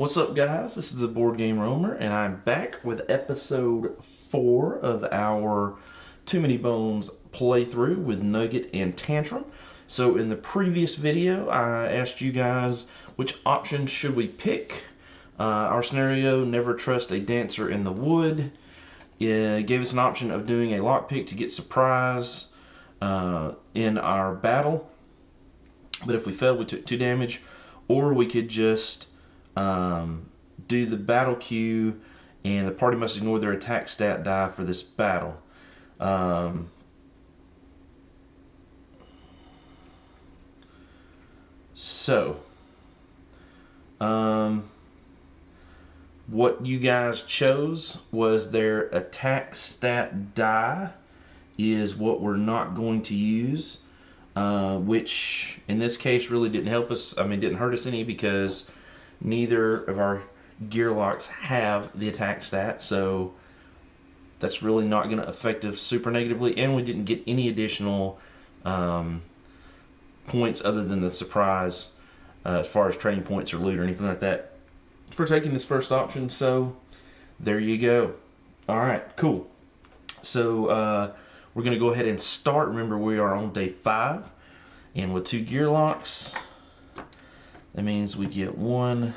What's up, guys? This is the Board Game Roamer, and I'm back with episode 4 of our Too Many Bones playthrough with Nugget and Tantrum. So in the previous video, I asked you guys which option should we pick. Our scenario, never trust a dancer in the wood. It gave us an option of doing a lockpick to get surprise in our battle. But if we failed, we took 2 damage, or we could just do the battle queue, and the party must ignore their attack stat die for this battle. What you guys chose was their attack stat die is what we're not going to use, which in this case really didn't help us. I mean, didn't hurt us any because neither of our gear locks have the attack stat, so that's really not going to affect us super negatively, and we didn't get any additional points other than the surprise as far as training points or loot or anything like that for taking this first option. So there you go. Alright, cool. So we're going to go ahead and start. Remember, we are on day 5, and with 2 gear locks, that means we get 2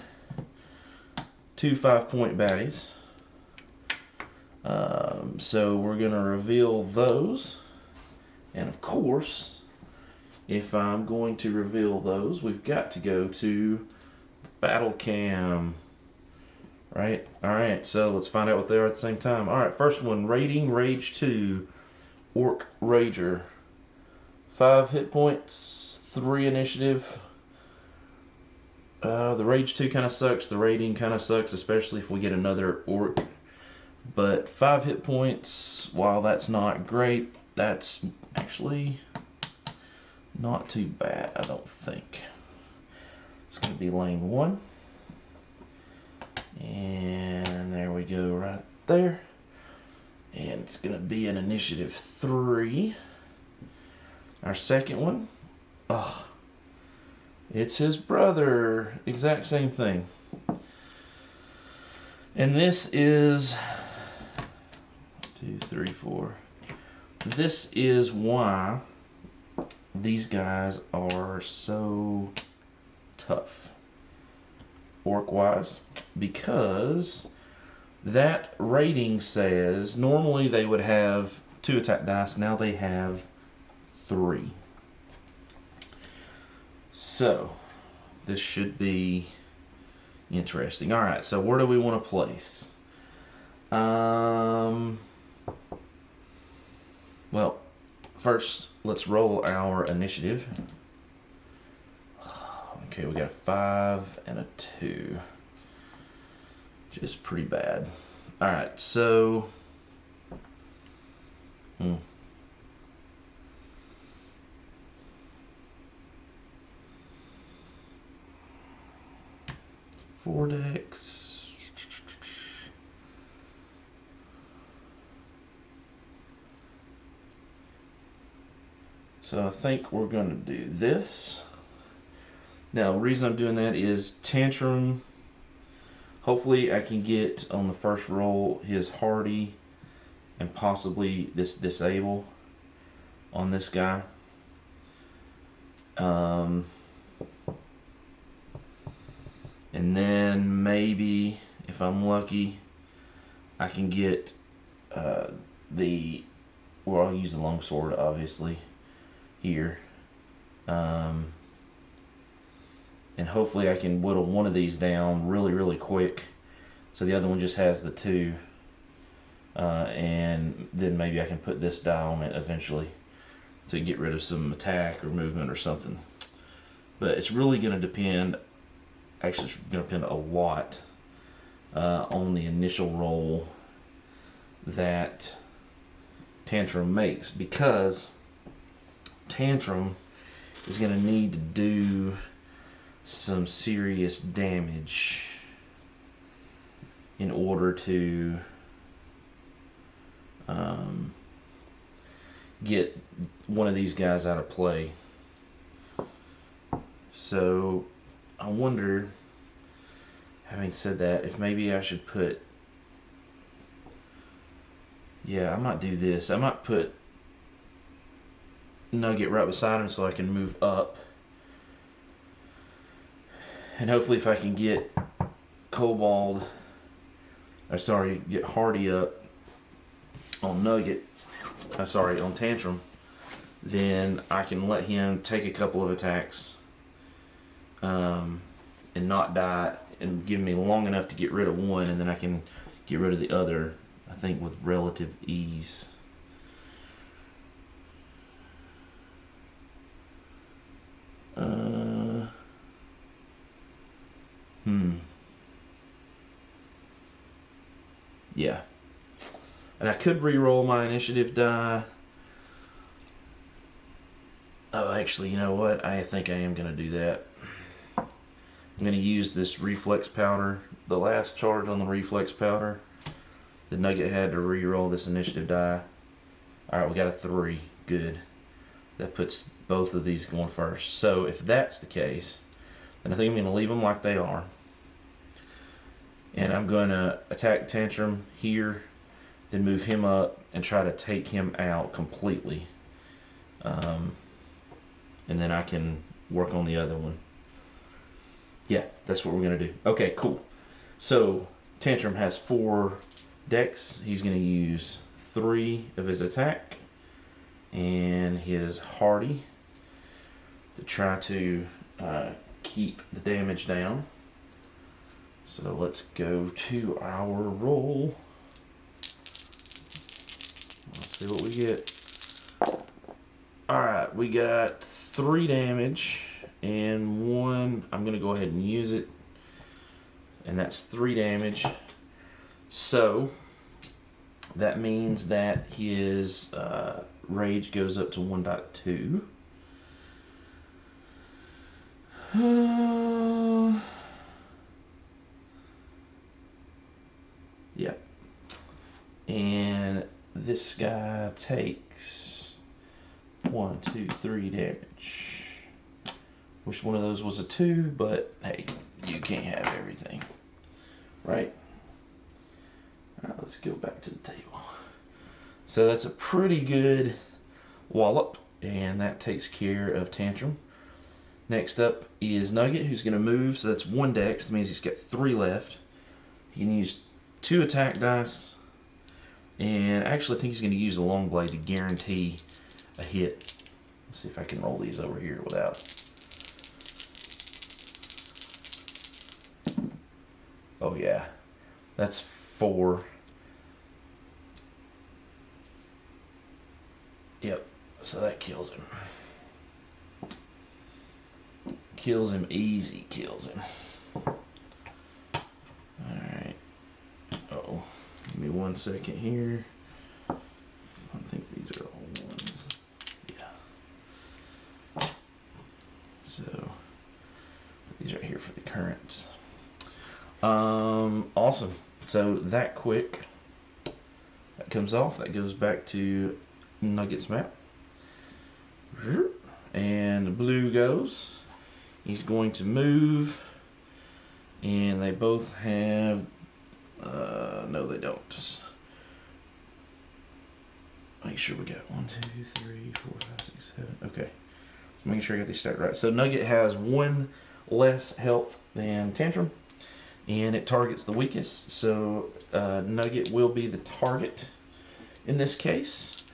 5-point baddies. So we're going to reveal those. And of course, if I'm going to reveal those, we've got to go to Battle Cam. Right? Alright, so let's find out what they are at the same time. Alright, first one, Rating Rage 2, Orc Rager. 5 hit points, 3 initiative. The Rage 2 kind of sucks. The rating kind of sucks, especially if we get another Orc. But 5 hit points, while that's not great, that's actually not too bad, I don't think. It's going to be lane 1. And there we go right there. And it's going to be an initiative 3. Our second one. Oh. It's his brother. Exact same thing. And this is 2, 3, 4. This is why these guys are so tough, orc-wise, because that rating says normally they would have 2 attack dice. Now they have 3. So, this should be interesting. Alright, so where do we want to place? Well, first, let's roll our initiative. Okay, we got a 5 and a 2. Which is pretty bad. Alright, so... 4 decks. So I think we're going to do this. Now, the reason I'm doing that is Tantrum. Hopefully I can get on the first roll his Hardy and possibly this Disable on this guy. And then maybe, if I'm lucky, I can get well, I'll use the longsword, obviously, here. And hopefully I can whittle one of these down really, really quick. So the other one just has the 2. And then maybe I can put this die on it eventually to get rid of some attack or movement or something. But it's really going to depend... Actually, it's going to depend a lot on the initial roll that Tantrum makes, because Tantrum is going to need to do some serious damage in order to get one of these guys out of play. So I wonder Having said that, if maybe I should put... Yeah, I might do this. I might put Nugget right beside him so I can move up. And hopefully if I can get Kobold, or sorry, get Hardy up on Nugget, sorry, on Tantrum, then I can let him take a couple of attacks and not die, and give me long enough to get rid of one, and then I can get rid of the other, I think, with relative ease. Yeah. And I could re-roll my initiative die. Oh, actually, you know what? I think I am going to do that. I'm going to use this reflex powder. The last charge on the reflex powder, the Nugget had to re-roll this initiative die. Alright, we got a 3. Good. That puts both of these going first. So if that's the case, then I think I'm going to leave them like they are. And I'm going to attack Tantrum here, then move him up and try to take him out completely. And then I can work on the other one. Yeah, that's what we're going to do. Okay, cool. So Tantrum has 4 decks. He's going to use 3 of his attack and his Hardy to try to keep the damage down. So let's go to our roll. Let's see what we get. Alright, we got 3 damage and 1. I'm going to go ahead and use it. And that's 3 damage. So that means that his rage goes up to 1.2. Yeah. And this guy takes 1, 2, 3 damage. Wish one of those was a 2, but hey, you can't have everything, right? Alright, let's go back to the table. So that's a pretty good wallop, and that takes care of Tantrum. Next up is Nugget, who's going to move, so that's 1 dex. That means he's got 3 left. He can use 2 attack dice, and actually I think he's going to use the long blade to guarantee a hit. Let's see if I can roll these over here without. Oh yeah, that's 4. Yep, so that kills him. Kills him easy, kills him. Alright. Uh-oh. Give me 1 second here. I think these are all 1s. Yeah. So, put these right here for the currents. Awesome. So that quick, that comes off. That goes back to Nugget's map. And the blue goes. He's going to move, and they both have, no they don't. Make sure we got 1, 2, 3, 4, 5, 6, 7. Okay. Making sure I got these stacked right. So Nugget has 1 less health than Tantrum, and it targets the weakest. So Nugget will be the target in this case.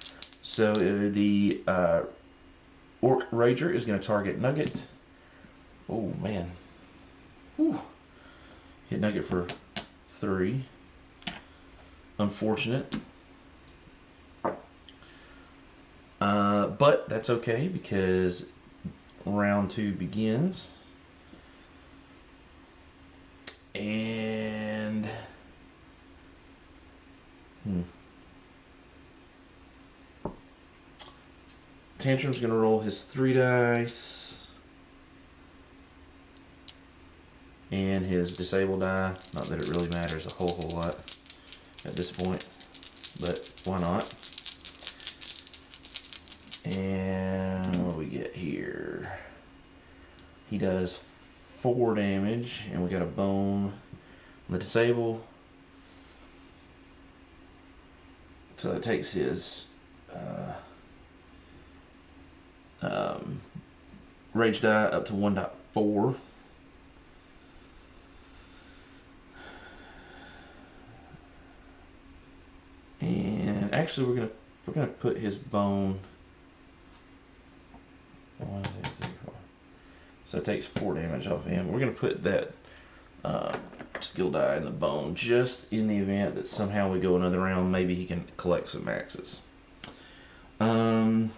So the Orc Rager is going to target Nugget. Oh man. Whew. Hit Nugget for 3. Unfortunate. But that's okay because round 2 begins. And Tantrum's going to roll his 3 dice. And his disabled die. Not that it really matters a whole lot at this point, but why not? And what do we get here? He does 4 damage, and we got a bone. the disable. So it takes his rage die up to 1.4. And actually we're gonna put his bone 1, 2, 3, 4. So it takes 4 damage off him. We're gonna put that skill die in the bone just in the event that somehow we go another round. Maybe he can collect some maxes. Alright,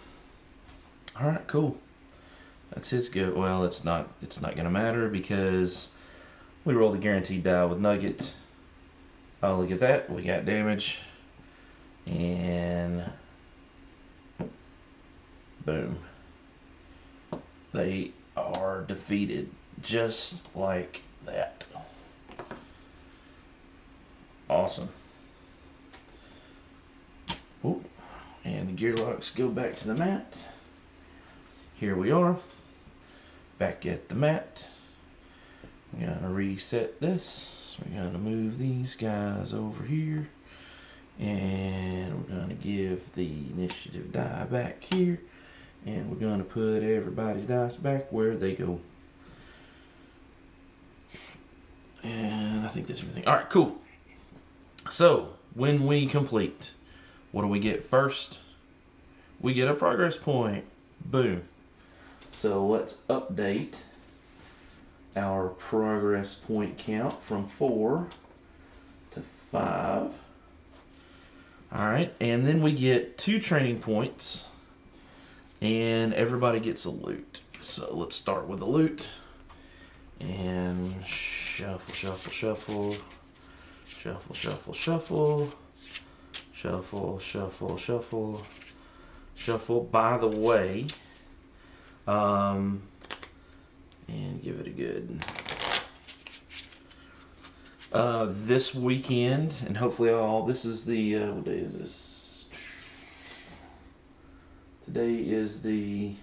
cool. That's his go. Well, it's not gonna matter because we roll the guaranteed die with Nugget. Oh, look at that. We got damage. And boom. They are defeated just like that. Awesome. Ooh. And the gear locks go back to the mat. Here we are. Back at the mat. We're gonna reset this. We're gonna move these guys over here. And we're gonna give the initiative die back here. And we're gonna put everybody's dice back where they go. And I think that's everything. Alright, cool. So, when we complete, what do we get first? We get a progress point. Boom. So let's update our progress point count from 4 to 5. Alright, and then we get 2 training points, and everybody gets a loot. So let's start with the loot. And shuffle, shuffle, shuffle. Shuffle, shuffle, shuffle. Shuffle, shuffle, shuffle. Shuffle. By the way, and give it a good this weekend, and hopefully this is the what day is this? Today is the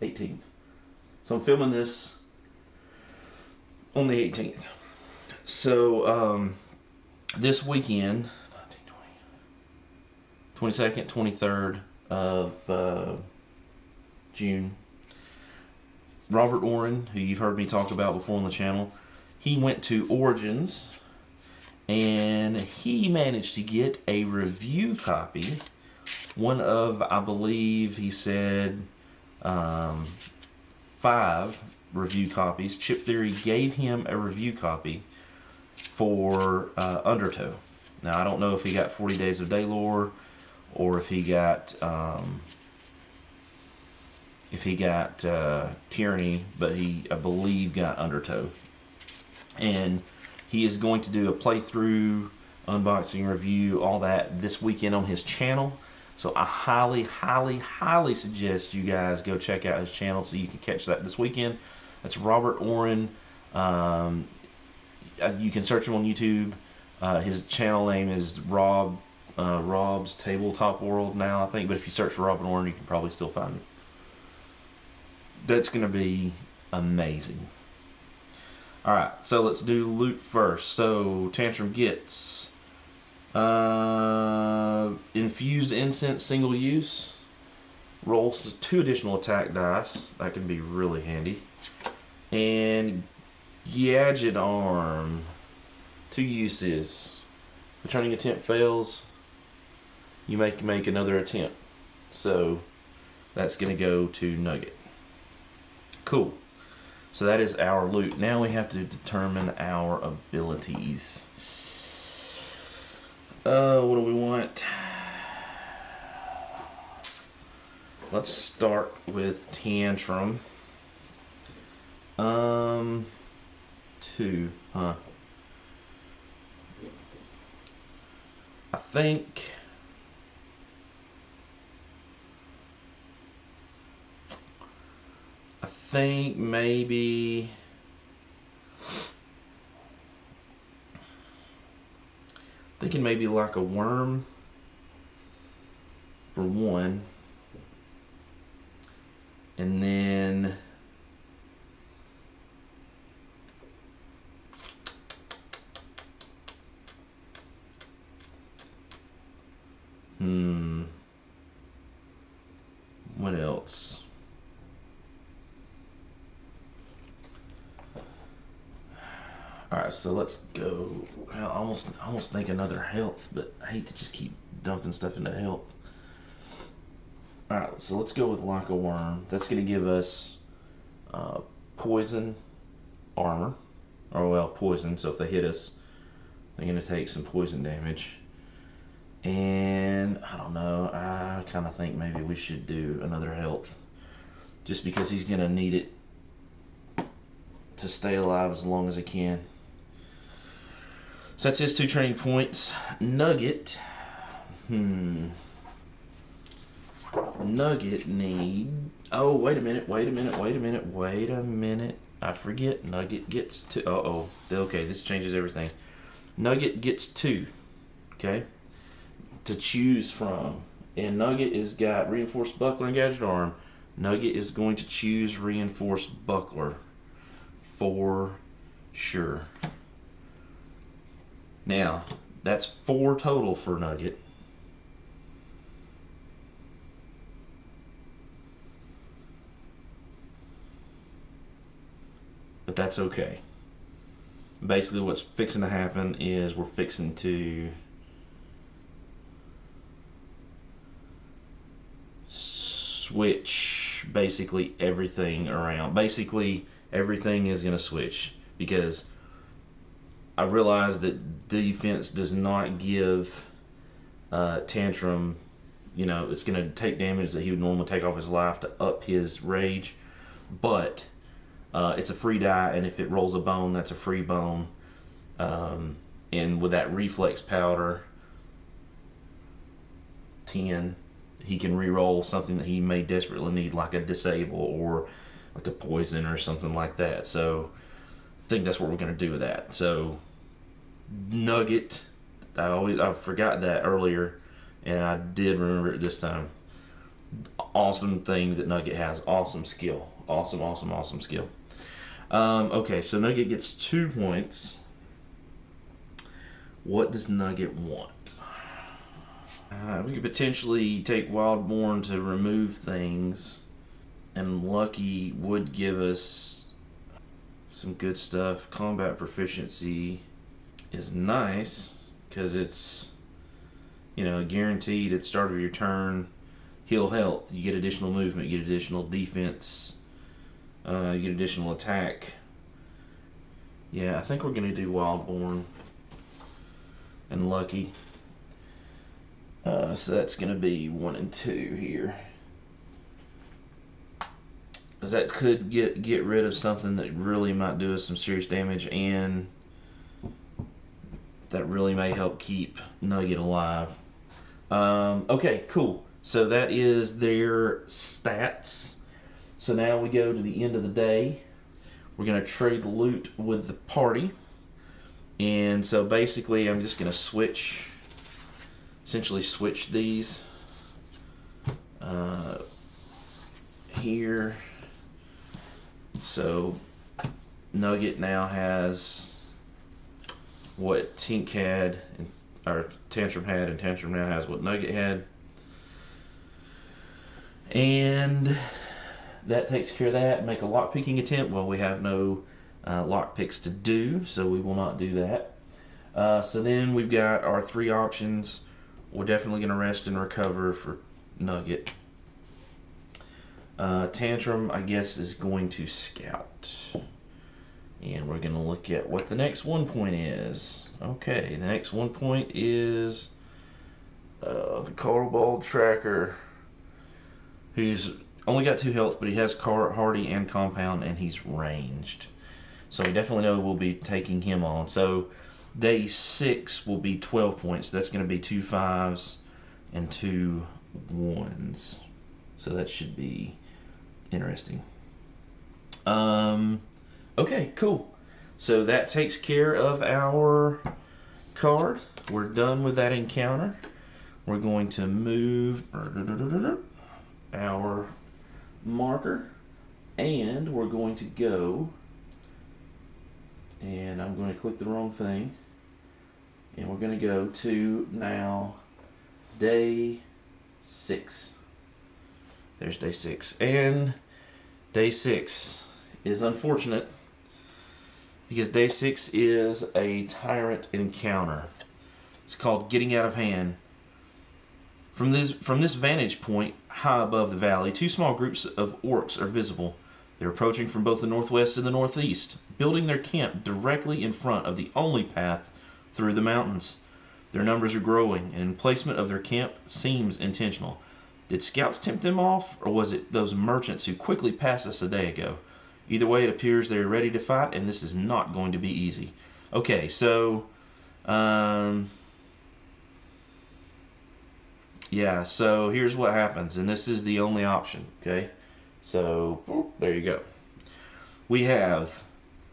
18th. So I'm filming this on the 18th. So this weekend, 22nd, 23rd of June, Robert Oren, who you've heard me talk about before on the channel, he went to Origins and he managed to get a review copy. One of, I believe he said, 5 review copies. Chip Theory gave him a review copy for Undertow. Now I don't know if he got 40 Days of Daylore or if he got Tyranny, but he, I believe, got Undertow. And he is going to do a playthrough, unboxing, review, all that this weekend on his channel. So I highly, highly, highly suggest you guys go check out his channel so you can catch that this weekend. That's Robert Oren. You can search him on YouTube. His channel name is Rob's Tabletop World now, I think. But if you search for Robert Oren, you can probably still find him. That's going to be amazing. Alright, so let's do loot first. So Tantrum gets infused incense, single use. Rolls 2 additional attack dice. That can be really handy. And Gadget Arm. 2 uses. Returning attempt fails, you make another attempt. So that's going to go to Nugget. Cool. So that is our loot. Now we have to determine our abilities. What do we want? Let's start with Tantrum. 2, huh? I think maybe thinking maybe like a worm for 1, and then What else? Alright, so let's go. I almost think another health, but I hate to just keep dumping stuff into health. Alright, so let's go with like a worm. That's going to give us poison armor. Or, well, poison, so if they hit us, they're going to take some poison damage. And, I don't know, I kind of think maybe we should do another health. Just because he's going to need it to stay alive as long as he can. So that's his 2 training points. Nugget. Nugget need... Oh, wait a minute. I forget. Nugget gets 2. Uh-oh. Okay, this changes everything. Nugget gets 2. Okay? To choose from. And Nugget has got reinforced buckler and gadget arm. Nugget is going to choose reinforced buckler. For sure. Now, that's 4 total for Nugget. But that's okay. Basically what's fixing to happen is we're fixing to switch basically everything around. Basically everything is going to switch because I realize that defense does not give Tantrum, you know, it's going to take damage that he would normally take off his life to up his rage, but it's a free die, and if it rolls a bone, that's a free bone. And with that reflex powder 10, he can re-roll something that he may desperately need, like a disable or like a poison or something like that. So I think that's what we're going to do with that. So Nugget, I forgot that earlier, and I did remember it this time. Awesome thing that Nugget has. Awesome skill. Awesome skill. Okay, so Nugget gets 2 points. What does Nugget want? We could potentially take Wildborn to remove things, and Lucky would give us some good stuff. Combat proficiency is nice because it's, you know, guaranteed at the start of your turn. Heal health, you get additional movement, you get additional defense, you get additional attack. Yeah, I think we're going to do Wildborn and Lucky. So that's going to be 1 and 2 here. Because that could get rid of something that really might do us some serious damage, and that really may help keep Nugget alive. Okay, cool. So that is their stats. So now we go to the end of the day. We're going to trade loot with the party. And so basically I'm just going to essentially switch these here. So Nugget now has what Tink had, or Tantrum had, and Tantrum now has what Nugget had. And that takes care of that. Make a lockpicking attempt. Well, we have no lockpicks to do, so we will not do that. So then we've got our 3 options. We're definitely going to rest and recover for Nugget. Tantrum, I guess, is going to scout. And we're going to look at what the next 1 point is. Okay, the next 1 point is the Cobalt Tracker, who's only got 2 health, but he has Hardy and Compound, and he's ranged. So we definitely know we'll be taking him on. So day 6 will be 12 points. That's going to be 2 5s and 2 1s. So that should be interesting. Okay, cool. So that takes care of our card. We're done with that encounter. We're going to move our marker, and we're going to go, and I'm going to click the wrong thing, and we're going to go to now day 6. There's day 6. And day 6 is unfortunate because day 6 is a Tyrant encounter. It's called Getting Out of Hand. From this vantage point, high above the valley, 2 small groups of orcs are visible. They're approaching from both the northwest and the northeast, building their camp directly in front of the only path through the mountains. Their numbers are growing, and placement of their camp seems intentional. Did scouts tempt them off, or was it those merchants who quickly passed us a day ago? Either way, it appears they're ready to fight, and this is not going to be easy. Okay, so yeah, so here's what happens, and this is the only option, okay? So, boop, there you go. We have,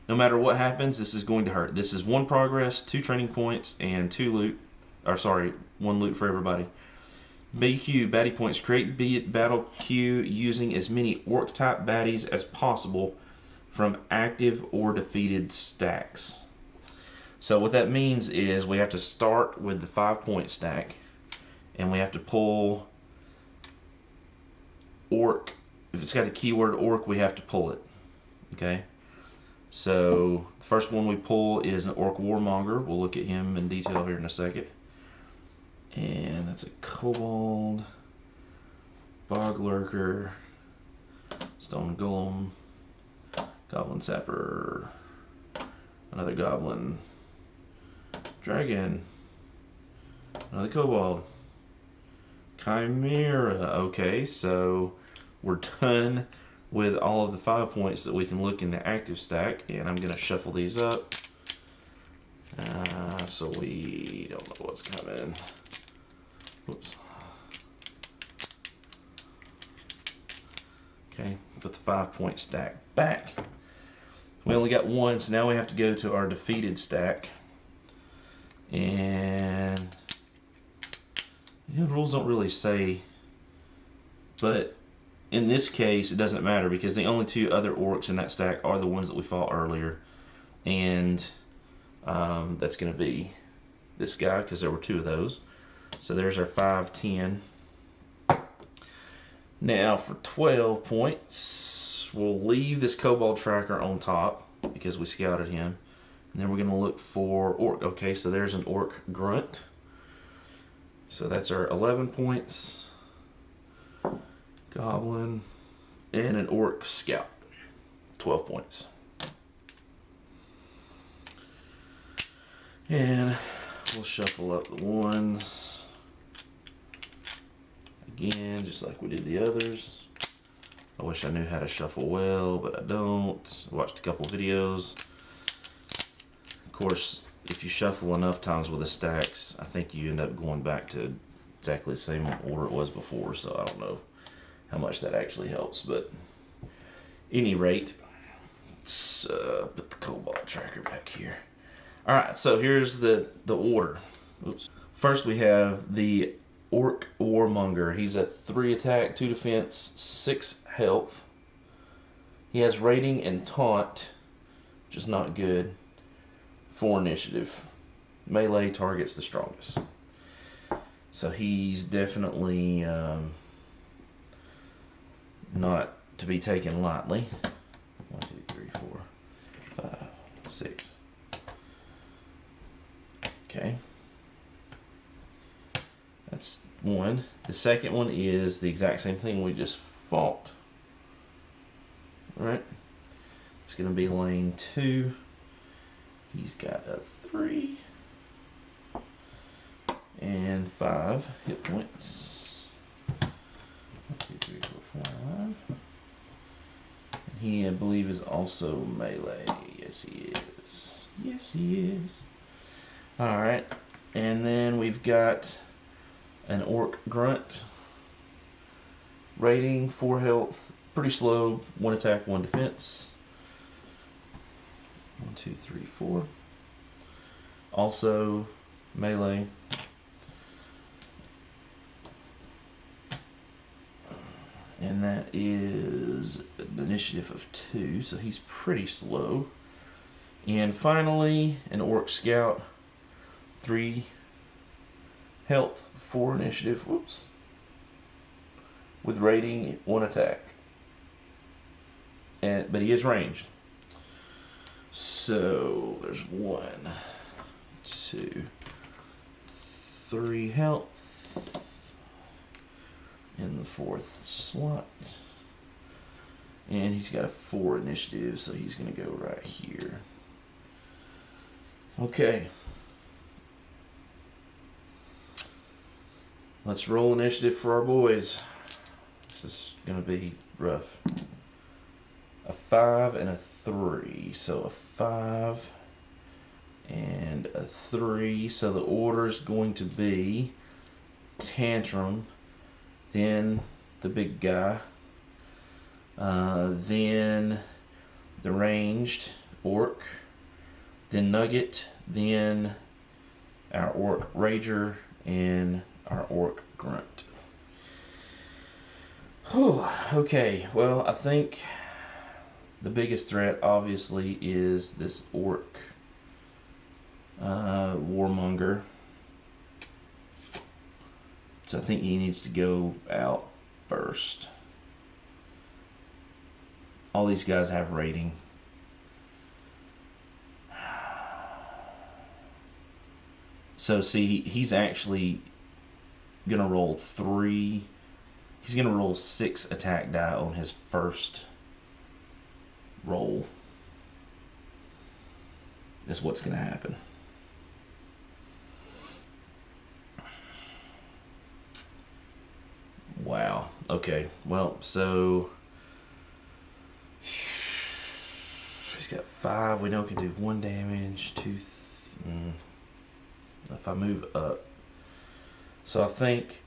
no matter what happens, this is going to hurt. This is 1 progress, 2 training points, and 2 loot, or sorry, 1 loot for everybody. BQ, baddie points. Create battle queue using as many orc-type baddies as possible from active or defeated stacks. So what that means is we have to start with the 5-point stack, and we have to pull orc. If it's got the keyword orc, we have to pull it. Okay? So the first one we pull is an orc warmonger. We'll look at him in detail here in a second. And that's a kobold, bog lurker, stone golem, goblin sapper, another goblin, dragon, another kobold, chimera. Okay, so we're done with all of the 5 points that we can look in the active stack, and I'm going to shuffle these up so we don't know what's coming. Whoops. Okay, put the 5-point stack back. We only got 1, so now we have to go to our defeated stack. And the rules don't really say, but in this case it doesn't matter because the only 2 other orcs in that stack are the ones that we fought earlier, and that's going to be this guy because there were 2 of those. So there's our 5, 10. Now for 12 points, we'll leave this kobold tracker on top because we scouted him. And then we're going to look for orc. Okay, so there's an orc grunt. So that's our 11 points. Goblin. And an orc scout. 12 points. And we'll shuffle up the ones. Again, just like we did the others. I wish I knew how to shuffle well, but I don't. I watched a couple videos. Of course, if you shuffle enough times with the stacks, I think you end up going back to exactly the same order it was before, so I don't know how much that actually helps, but at any rate, let's put the kobold tracker back here. Alright, so here's the order. Oops. First we have the Orc Warmonger. He's a 3 attack, 2 defense, 6 health. He has raiding and taunt, which is not good. 4 initiative. Melee targets the strongest. So he's definitely not to be taken lightly. 1, 2, 3, 4, 5, 6. Okay. That's 1. The second one is the exact same thing we just fought. Alright. It's going to be lane 2. He's got a 3 and 5 hit points. 1, 2, 3, 4, 5. And he, I believe, is also melee. Yes, he is. Yes, he is. Alright. And then we've got an orc grunt. Rating, 4 health, pretty slow, 1 attack, 1 defense. 1, 2, 3, 4. Also melee. And that is an initiative of 2, so he's pretty slow. And finally, an orc scout, 3 health, 4 initiative, whoops. With rating, 1 attack. But he is ranged. So there's 1, 2, 3 health in the 4th slot. And he's got a 4 initiative, so he's going to go right here. Okay. Let's roll initiative for our boys. This is going to be rough. A 5 and a 3. So a 5 and a 3. So the order is going to be Tantrum, then the big guy, then the ranged orc, then Nugget, then our orc rager, and our orc grunt. Whew, okay, well, I think the biggest threat obviously is this orc warmonger. So I think he needs to go out first. All these guys have rating. So see, he's actually gonna roll 3. He's gonna roll 6 attack die on his first roll. That's what's gonna happen. Wow. Okay. Well, so he's got 5. We know he can do 1 damage. 2. If I move up, so I think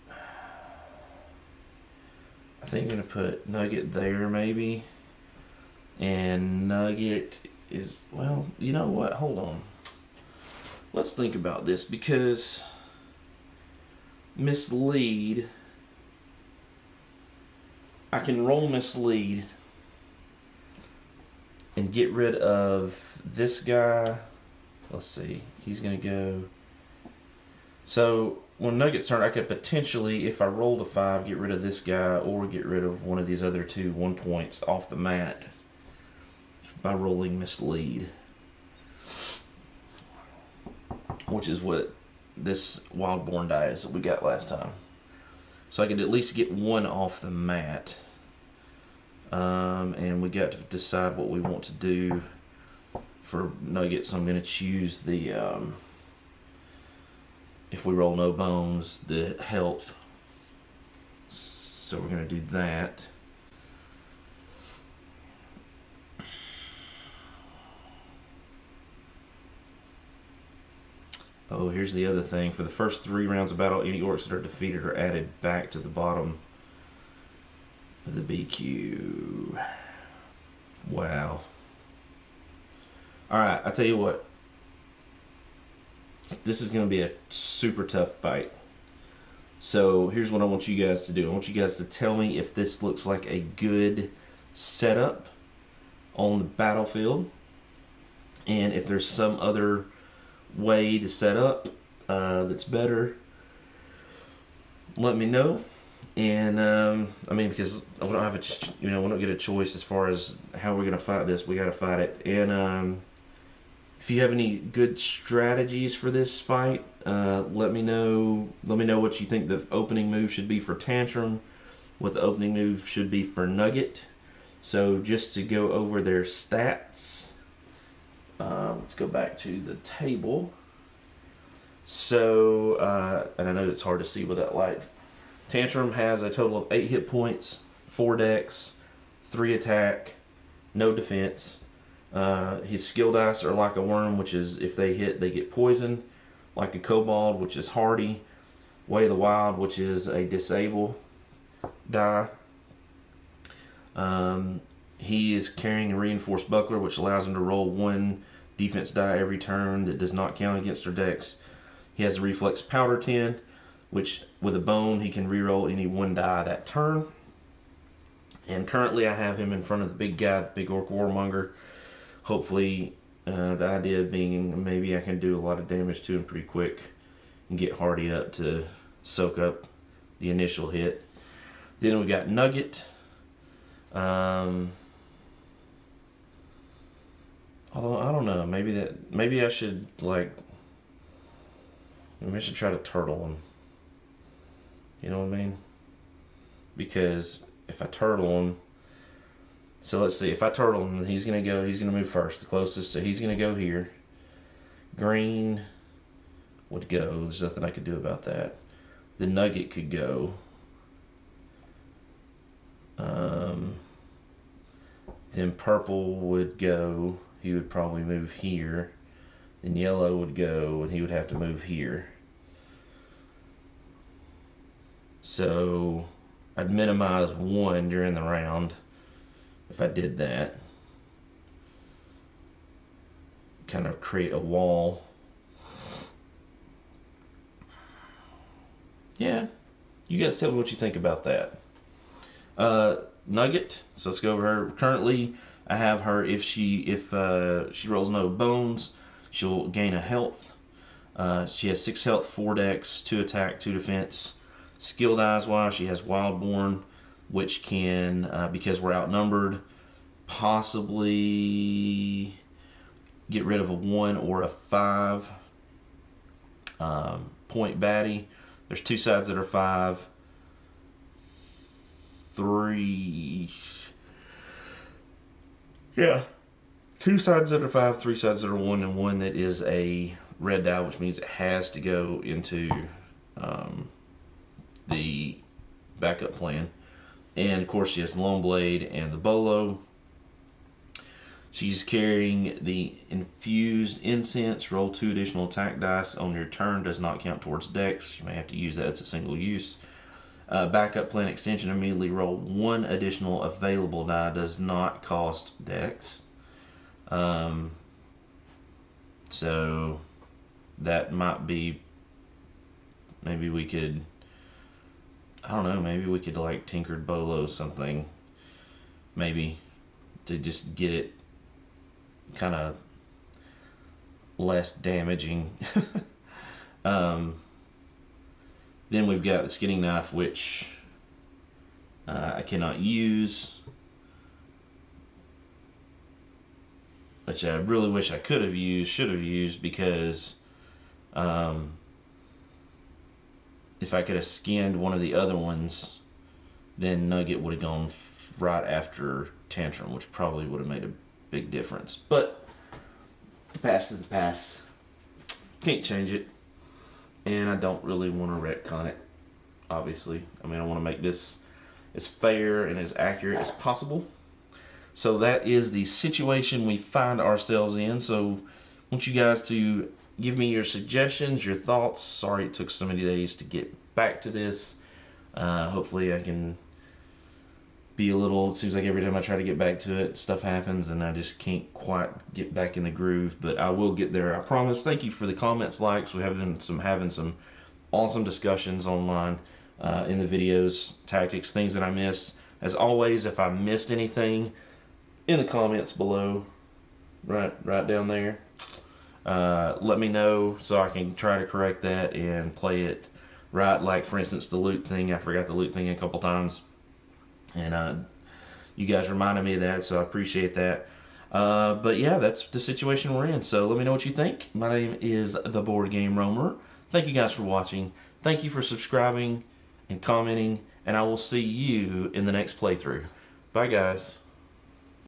I'm gonna put Nugget there maybe, and Nugget is, well, you know what? Hold on. Let's think about this, because mislead. I can roll mislead and get rid of this guy. Let's see. He's going to go. So when Nugget's turn, I could potentially, if I rolled a 5, get rid of this guy or get rid of one of these other 2 1 points off the mat by rolling mislead, which is what this Wildborn die is that we got last time. So I could at least get 1 off the mat. And we got to decide what we want to do for Nugget. So I'm going to choose the, if we roll no bones, the health. So we're going to do that. Oh, here's the other thing. For the first 3 rounds of battle, any orcs that are defeated are added back to the bottom of the BQ. Wow. Alright, I tell you what. This is going to be a super tough fight. So here's what I want you guys to do. I want you guys to tell me if this looks like a good setup on the battlefield, and if there's some other way to set up that's better, let me know. And I mean, because we don't have a, we don't get a choice as far as how we're gonna fight this. We gotta fight it. And if you have any good strategies for this fight, let me know. Let me know what you think the opening move should be for Tantrum, what the opening move should be for Nugget. So just to go over their stats, let's go back to the table. So, and I know it's hard to see with that light. Tantrum has a total of 8 hit points, 4 dex, 3 attack, no defense. His skill dice are like a worm, which is if they hit, they get poisoned. Like a kobold, which is hardy. Way of the Wild, which is a disable die. He is carrying a reinforced buckler, which allows him to roll 1 defense die every turn that does not count against her dex. He has a reflex powder 10, which with a bone he can reroll any 1 die that turn. And currently I have him in front of the big guy, the big orc warmonger. Hopefully the idea being maybe I can do a lot of damage to him pretty quick and get Hardy up to soak up the initial hit. Then we got Nugget. Although I don't know, maybe I should maybe I should try to turtle him. You know what I mean? Because if I turtle him, so let's see, if I turtle him, he's gonna move first, the closest, so he's gonna go here. Green would go. There's nothing I could do about that. The Nugget could go. Then purple would go. He would probably move here. Then yellow would go, and he would have to move here. So I'd minimize 1 during the round if I did that. Kind of create a wall. Yeah, you guys tell me what you think about that. Nugget, so let's go over her. Currently, I have her, if she rolls no bones, she'll gain a health. She has 6 health, 4 dex, 2 attack, 2 defense. Skill dies wise, she has Wildborn, which can, because we're outnumbered, possibly get rid of a 1 or a 5 point baddie. There's 2 sides that are 5. 3. Yeah. 2 sides that are 5, 3 sides that are 1, and 1 that is a red die, which means it has to go into the backup plan. And of course, she has Long Blade and the Bolo. She's carrying the infused incense. Roll 2 additional attack dice on your turn. Does not count towards dex. You may have to use that. It's a single use. Backup plan extension. Immediately roll 1 additional available die. Does not cost dex. So that might be. Maybe we could. I don't know. Maybe we could like Tinkered Bolo something. Maybe to just get it kind of less damaging. Then we've got the skinning knife, which I cannot use, which I really wish I could have used, should have used, because if I could have skinned one of the other ones, then Nugget would have gone right after Tantrum, which probably would have made a big difference. But the past is the past. Can't change it. And I don't really want to retcon it, obviously. I mean, I want to make this as fair and as accurate as possible. So that is the situation we find ourselves in. So I want you guys to give me your suggestions, your thoughts. Sorry it took so many days to get back to this. Hopefully I can be a little, it seems like every time I try to get back to it, stuff happens and I just can't quite get back in the groove, but I will get there, I promise. Thank you for the comments, likes. We have been having some awesome discussions online in the videos, tactics, things that I missed. As always, if I missed anything, in the comments below, right down there, let me know so I can try to correct that and play it right. Like for instance, the loot thing, I forgot the loot thing a couple times. And you guys reminded me of that, so I appreciate that. But yeah, that's the situation we're in. So let me know what you think. My name is The Board Game Roamer. Thank you guys for watching. Thank you for subscribing and commenting. And I will see you in the next playthrough. Bye, guys.